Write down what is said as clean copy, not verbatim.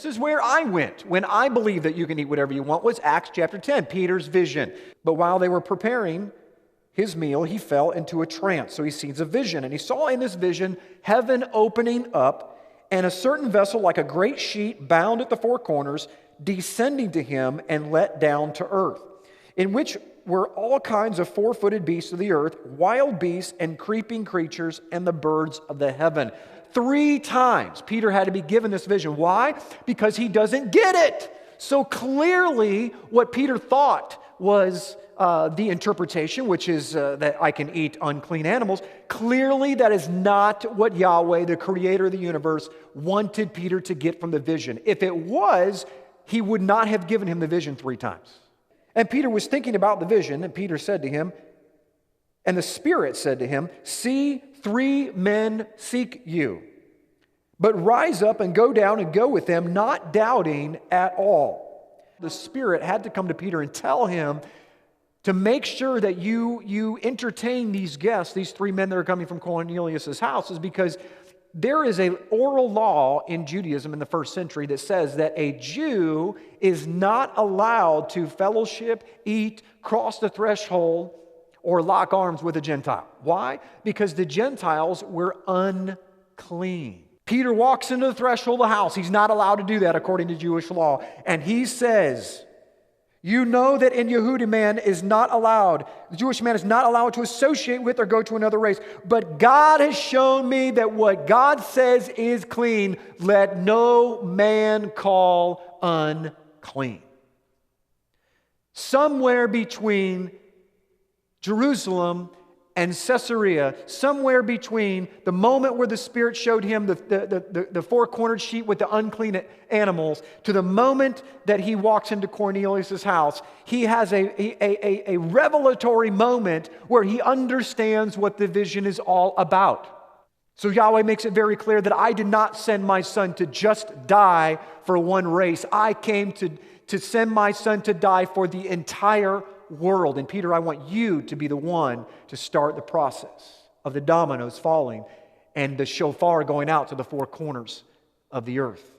this is where I went when I believed that you can eat whatever you want, was Acts chapter 10, Peter's vision. But while they were preparing his meal, he fell into a trance. So he sees a vision, and he saw in this vision heaven opening up, and a certain vessel like a great sheet bound at the four corners, descending to him and let down to earth, in which were all kinds of four-footed beasts of the earth, wild beasts and creeping creatures, and the birds of the heaven. 3 times Peter had to be given this vision. Why? Because he doesn't get it. So clearly what Peter thought was the interpretation, which is that I can eat unclean animals. Clearly that is not what Yahweh, the creator of the universe, wanted Peter to get from the vision. If it was, he would not have given him the vision 3 times. And Peter was thinking about the vision, and Peter said to him, and the Spirit said to him, "See, 3 men seek you. But rise up and go down and go with them, not doubting at all." The Spirit had to come to Peter and tell him to make sure that you entertain these guests, these 3 men that are coming from Cornelius' house, is because there is an oral law in Judaism in the first century that says that a Jew is not allowed to fellowship, eat, cross the threshold, or lock arms with a Gentile. Why? Because the Gentiles were unclean. Peter walks into the threshold of the house. He's not allowed to do that according to Jewish law. And he says, you know that in Yehudi man is not allowed, the Jewish man is not allowed to associate with or go to another race. But God has shown me that what God says is clean, let no man call unclean. Somewhere between Jerusalem and Caesarea, somewhere between the moment where the Spirit showed him the four-cornered sheet with the unclean animals to the moment that he walks into Cornelius' house, he has a revelatory moment where he understands what the vision is all about. So Yahweh makes it very clear that I did not send my son to just die for one race. I came to send my son to die for the entire world. And Peter, I want you to be the one to start the process of the dominoes falling and the shofar going out to the 4 corners of the earth.